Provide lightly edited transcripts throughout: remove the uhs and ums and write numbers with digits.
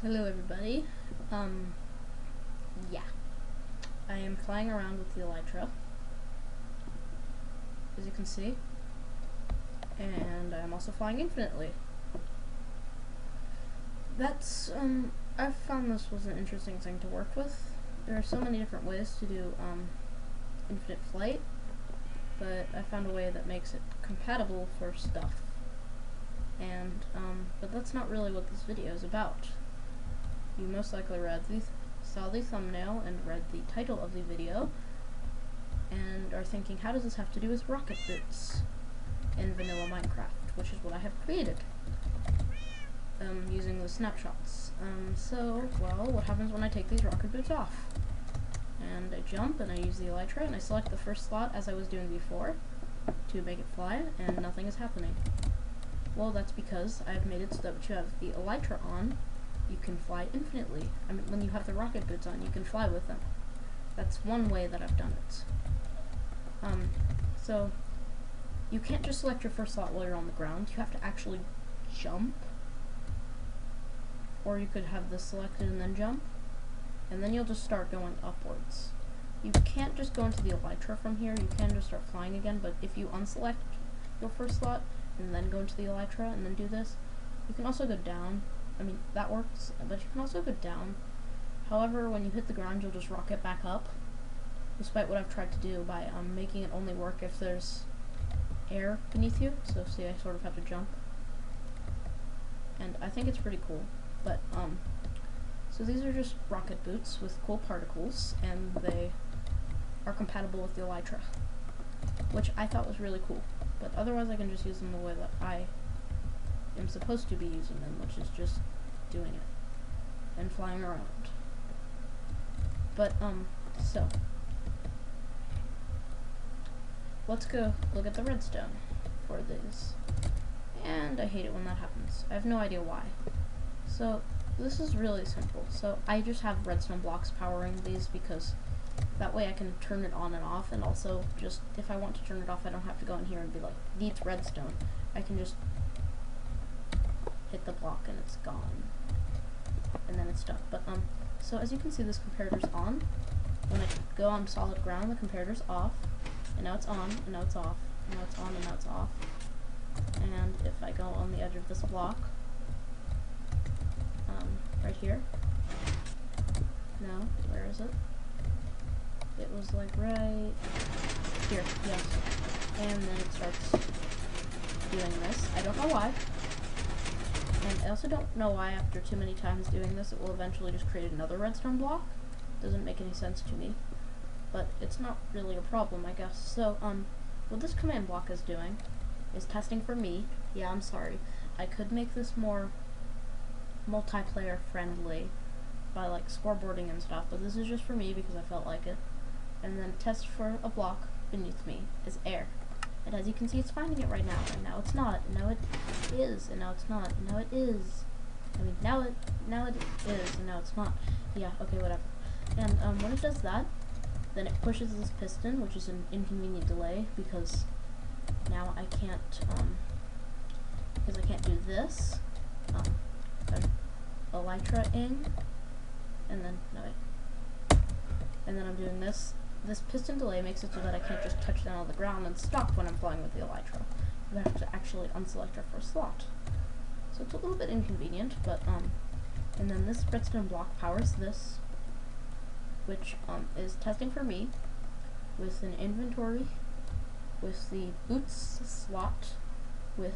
Hello everybody. Yeah. I am flying around with the Elytra, as you can see. And I'm also flying infinitely. That's, I've found this was an interesting thing to work with. There are so many different ways to do, infinite flight, but I found a way that makes it compatible for stuff. And, but that's not really what this video is about. You most likely saw the thumbnail and read the title of the video and are thinking, how does this have to do with rocket boots in vanilla Minecraft, which is what I have created using the snapshots. Well, what happens when I take these rocket boots off? And I jump and I use the Elytra and I select the first slot as I was doing before to make it fly, and nothing is happening. Well, that's because I've made it so that you have the Elytra on, you can fly infinitely. I mean, when you have the rocket boots on, you can fly with them. That's one way that I've done it. So you can't just select your first slot while you're on the ground. You have to actually jump. Or you could have this selected and then jump. And then you'll just start going upwards. You can't just go into the Elytra from here. You can just start flying again, but if you unselect your first slot and then go into the Elytra and then do this, you can also go down. I mean, that works, but you can also go down. However, when you hit the ground, you'll just rocket back up, despite what I've tried to do by making it only work if there's air beneath you. So see, I sort of have to jump. And I think it's pretty cool. But, so these are just rocket boots with cool particles, and they are compatible with the Elytra, which I thought was really cool. But otherwise, I can just use them the way that I am supposed to be using them, which is just doing it and flying around. But so let's go look at the redstone for these. And I hate it when that happens. I have no idea why. So this is really simple. So I just have redstone blocks powering these because that way I can turn it on and off, and also just if I want to turn it off, I don't have to go in here and be like, needs redstone. I can just hit the block and it's gone, and then it's done. But so as you can see, this comparator's on. When I go on solid ground, the comparator's off, and now it's on, and now it's off, and now it's on, and now it's off. And if I go on the edge of this block, right here, no, where is it? It was like right here, yes. And then it starts doing this. I don't know why. And I also don't know why after too many times doing this, it will eventually just create another redstone block. Doesn't make any sense to me. But it's not really a problem, I guess. So, what this command block is doing is testing for me. Yeah, I'm sorry. I could make this more multiplayer friendly by like scoreboarding and stuff, but this is just for me because I felt like it. And then test for a block beneath me is air. And as you can see, it's finding it right now, and now it's not, and now it is, and now it's not, and now it is. I mean, now it is, and now it's not. Yeah, okay, whatever. And when it does that, then it pushes this piston, which is an inconvenient delay, because now I can't, because I can't do this. Elytra-ing, and then, no wait. And then I'm doing this. This piston delay makes it so that I can't just touch down on the ground and stop when I'm flying with the Elytra. I have to actually unselect our first slot. So it's a little bit inconvenient, but, and then this redstone block powers this, which, is testing for me with an inventory, with the boots slot, with,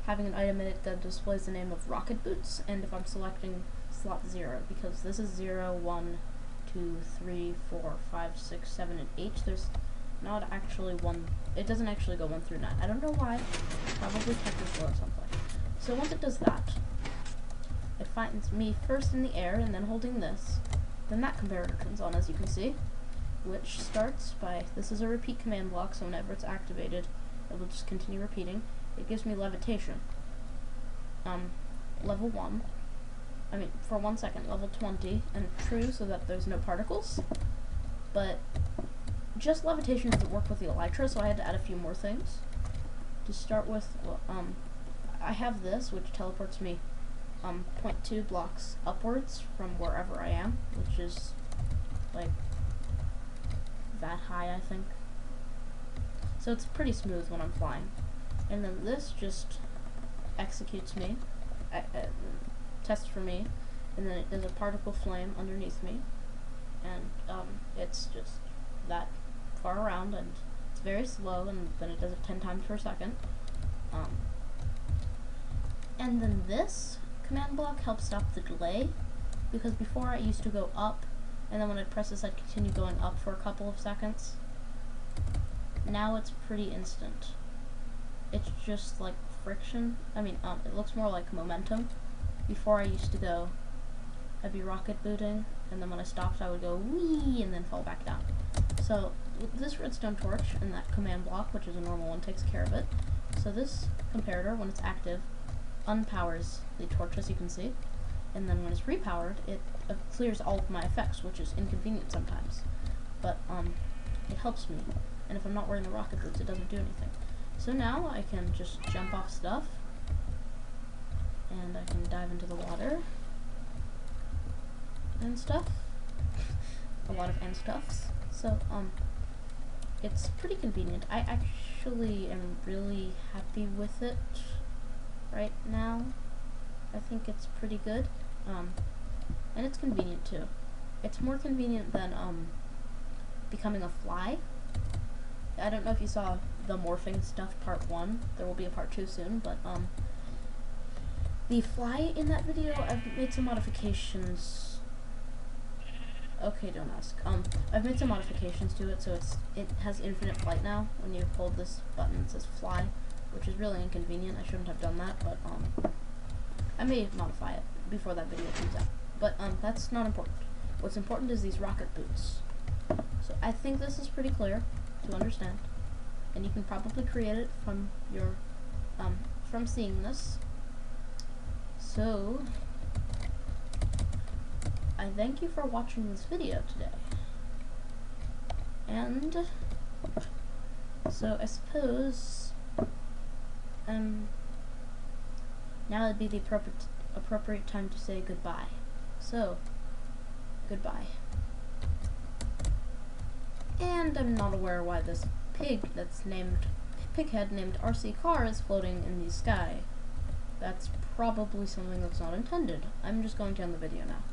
having an item in it that displays the name of rocket boots, and if I'm selecting slot 0, because this is 0, 1, 2, 3, 4, 5, 6, 7, and 8. There's not actually one. It doesn't actually go 1 through 9. I don't know why. Probably technical or something. So once it does that, it finds me first in the air and then holding this. Then that comparator turns on, as you can see, which starts by, this is a repeat command block, so whenever it's activated, it will just continue repeating. It gives me levitation. Level 1. I mean, for 1 second, level 20, and true so that there's no particles. But just levitation doesn't work with the Elytra, so I had to add a few more things. To start with, well, I have this, which teleports me 0.2 blocks upwards from wherever I am, which is like that high, I think. So it's pretty smooth when I'm flying. And then this just executes me, tests for me, and then there's a particle flame underneath me, and it's just that far around, and it's very slow, and then it does it 10 times per second. And then this command block helps stop the delay, because before I used to go up, and then when I'd press this I'd continue going up for a couple of seconds. Now it's pretty instant. It's just like friction. I mean, it looks more like momentum. Before I used to go, I'd be rocket booting, and then when I stopped I would go whee and then fall back down. So this redstone torch and that command block, which is a normal one, takes care of it. So this comparator, when it's active, unpowers the torch, as you can see, and then when it's repowered, it clears all of my effects, which is inconvenient sometimes, but it helps me. And if I'm not wearing the rocket boots, it doesn't do anything. So now I can just jump off stuff, and I can dive into the water and stuff. A lot of and stuffs. So it's pretty convenient. I actually am really happy with it right now. I think it's pretty good, and it's convenient too. It's more convenient than becoming a fly. I don't know if you saw the morphing stuff part 1. There will be a part 2 soon, but the fly in that video, I've made some modifications. Okay, don't ask. I've made some modifications to it, so it has infinite flight now. When you hold this button, it says fly, which is really inconvenient. I shouldn't have done that, but I may modify it before that video comes out. But that's not important. What's important is these rocket boots. So I think this is pretty clear to understand, and you can probably create it from your from seeing this. So I thank you for watching this video today, and so I suppose now would be the appropriate time to say goodbye. So goodbye. And I'm not aware why this pighead named RC Car is floating in the sky. That's probably something that's not intended. I'm just going to end the video now.